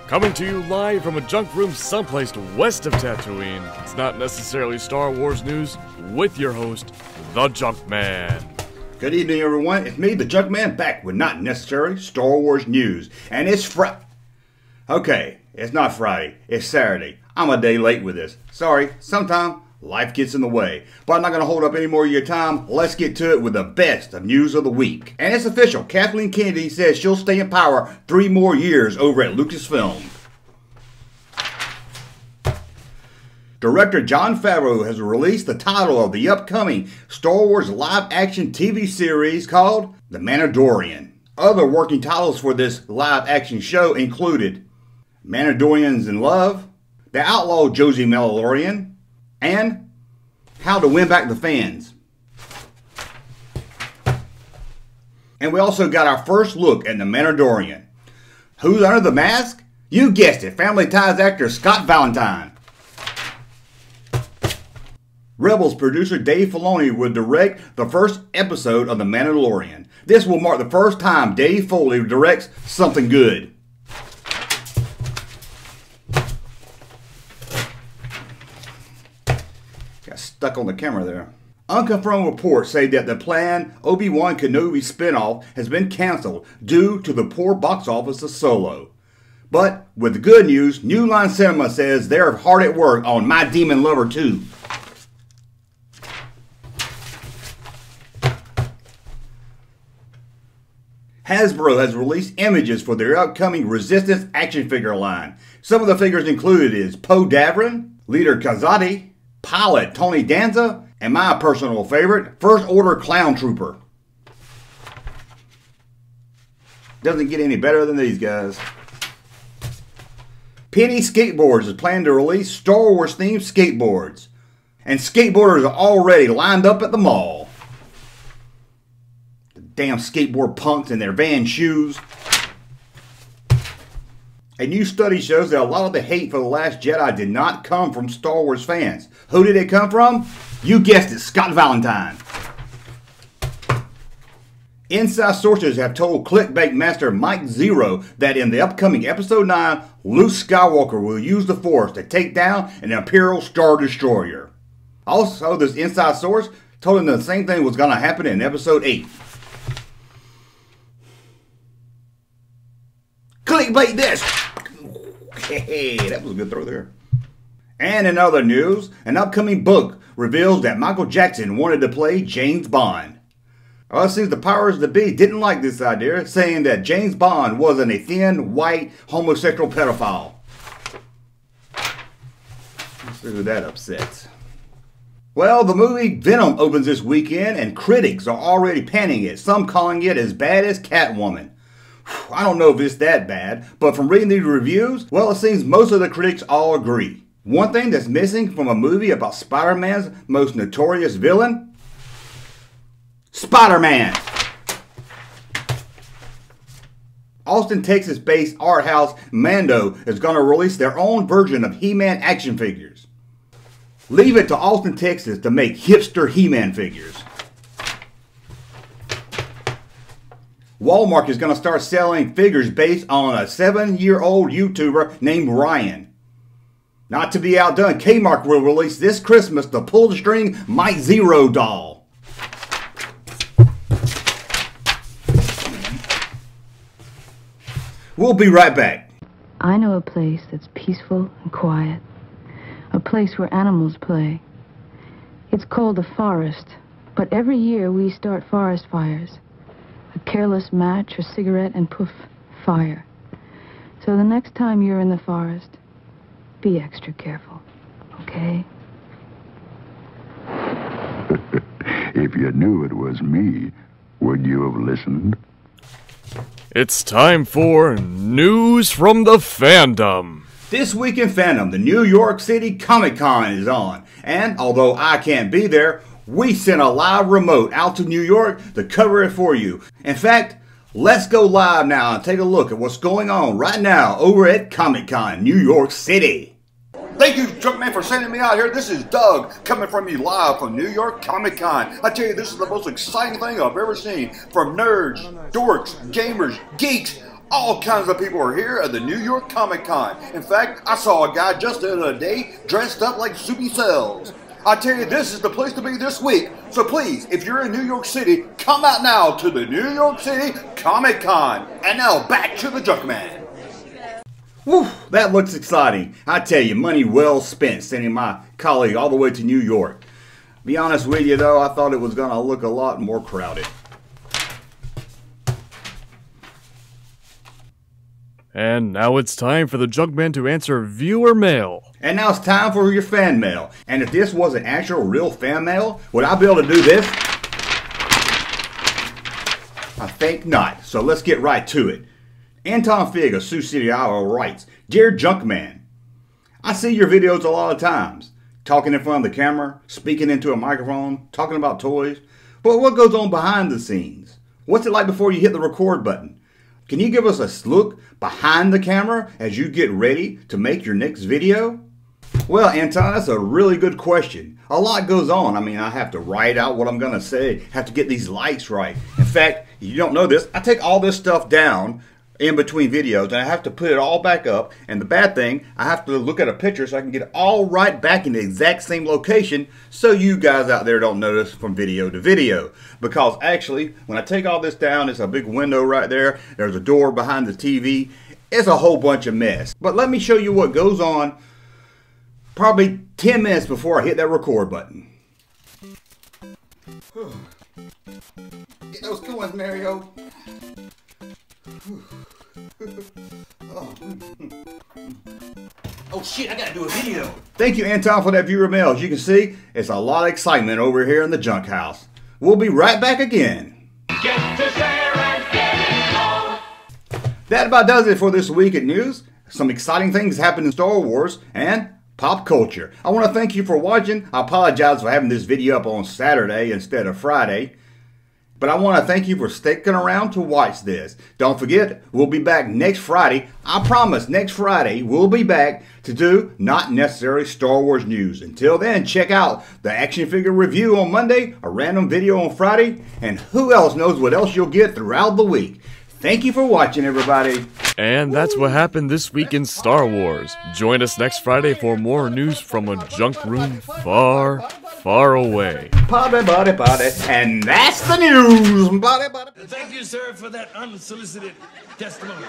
Coming to you live from a junk room someplace west of Tatooine, it's not necessarily Star Wars news, with your host, the Junkman. Good evening, everyone. It's me, the Junkman, back with not necessarily Star Wars news. And it's Friday. Okay, it's not Friday. It's Saturday. I'm a day late with this. Sorry, sometime life gets in the way. But I'm not going to hold up any more of your time. Let's get to it with the best of news of the week. And it's official. Kathleen Kennedy says she'll stay in power 3 more years over at Lucasfilm. Director Jon Favreau has released the title of the upcoming Star Wars live-action TV series called The Mandalorian. Other working titles for this live-action show included Mandalorians in Love, The Outlaw Josie Mandalorian, and How to Win Back the Fans. And we also got our first look at The Mandalorian. Who's under the mask? You guessed it, Family Ties actor Scott Valentine. Rebels producer Dave Filoni will direct the first episode of The Mandalorian. This will mark the first time Dave Filoni directs something good. Got stuck on the camera there. Unconfirmed reports say that the planned Obi-Wan Kenobi spinoff has been canceled due to the poor box office of Solo. But with the good news, New Line Cinema says they're hard at work on My Demon Lover 2. Hasbro has released images for their upcoming Resistance action figure line. Some of the figures included is Poe Dameron, Leader Kazadi, Pilot Tony Danza, and my personal favorite, First Order Clown Trooper. Doesn't get any better than these guys. Penny Skateboards is planning to release Star Wars themed skateboards. And skateboarders are already lined up at the mall. Damn skateboard punks in their Van shoes. A new study shows that a lot of the hate for The Last Jedi did not come from Star Wars fans. Who did it come from? You guessed it, Scott Valentine. Inside sources have told Clickbait master Mike Zero that in the upcoming Episode 9, Luke Skywalker will use the Force to take down an Imperial Star Destroyer. Also, this inside source told him the same thing was going to happen in Episode 8. Clickbait this! Hey, that was a good throw there. And in other news, an upcoming book reveals that Michael Jackson wanted to play James Bond. Well, it seems the powers that be didn't like this idea, saying that James Bond wasn't a thin, white, homosexual pedophile. Let's see who that upsets. Well, the movie Venom opens this weekend, and critics are already panning it, some calling it as bad as Catwoman. I don't know if it's that bad, but from reading these reviews, well, it seems most of the critics all agree. One thing that's missing from a movie about Spider-Man's most notorious villain? Spider-Man! Austin, Texas-based art house Mando is going to release their own version of He-Man action figures. Leave it to Austin, Texas to make hipster He-Man figures. Walmart is going to start selling figures based on a 7-year-old YouTuber named Ryan. Not to be outdone, Kmart will release this Christmas the pull-the-string Mike Zero doll. We'll be right back. I know a place that's peaceful and quiet. A place where animals play. It's called the forest, but every year we start forest fires. A careless match or cigarette and poof, fire. So the next time you're in the forest, be extra careful, okay? If you knew it was me, would you have listened? It's time for News from the Fandom. This week in Fandom, the New York City Comic-Con is on. And although I can't be there, we sent a live remote out to New York to cover it for you. In fact, let's go live now and take a look at what's going on right now over at Comic-Con, New York City. Thank you, Junkman, for sending me out here. This is Doug, coming from you live from New York Comic-Con. I tell you, this is the most exciting thing I've ever seen. From nerds, dorks, gamers, geeks, All kinds of people are here at the New York Comic Con. In fact, I saw a guy just the other day dressed up like Soupy Sells. I tell you, this is the place to be this week. So please, if you're in New York City, come out now to the New York City Comic Con. And now back to the Junkman. Whew, that looks exciting. I tell you, money well spent sending my colleague all the way to New York. Be honest with you though, I thought it was going to look a lot more crowded. And now it's time for the Junkman to answer viewer mail. And now it's time for your fan mail. And if this was an actual real fan mail, would I be able to do this? I think not. So let's get right to it. Anton Fig of Sioux City, Iowa writes, Dear Junkman, I see your videos a lot of times. Talking in front of the camera, speaking into a microphone, talking about toys. But what goes on behind the scenes? What's it like before you hit the record button? Can you give us a look behind the camera as you get ready to make your next video? Well, Anton, that's a really good question. A lot goes on. I mean, I have to write out what I'm going to say, have to get these lights right. In fact, you don't know this, I take all this stuff down in between videos and I have to put it all back up. And the bad thing, I have to look at a picture so I can get it all right back in the exact same location so you guys out there don't notice from video to video. Because actually, when I take all this down, it's a big window right there. There's a door behind the TV. It's a whole bunch of mess. But let me show you what goes on probably 10 minutes before I hit that record button. Get those going, Mario. Oh shit, I gotta do a video. Thank you, Anton, for that viewer mail. As you can see, it's a lot of excitement over here in the junk house. We'll be right back again. Get to share and get involved. That about does it for this week in news. Some exciting things happened in Star Wars and pop culture. I want to thank you for watching. I apologize for having this video up on Saturday instead of Friday. But I want to thank you for sticking around to watch this. Don't forget, we'll be back next Friday. I promise, next Friday, we'll be back to do not necessarily Star Wars news. Until then, check out the action figure review on Monday, a random video on Friday, and who else knows what else you'll get throughout the week. Thank you for watching, everybody. And that's what happened this week in Star Wars. Join us next Friday for more news from a junk room far, far away. Potty, potty, potty. And that's the news. Potty, potty. Thank you, sir, for that unsolicited testimony.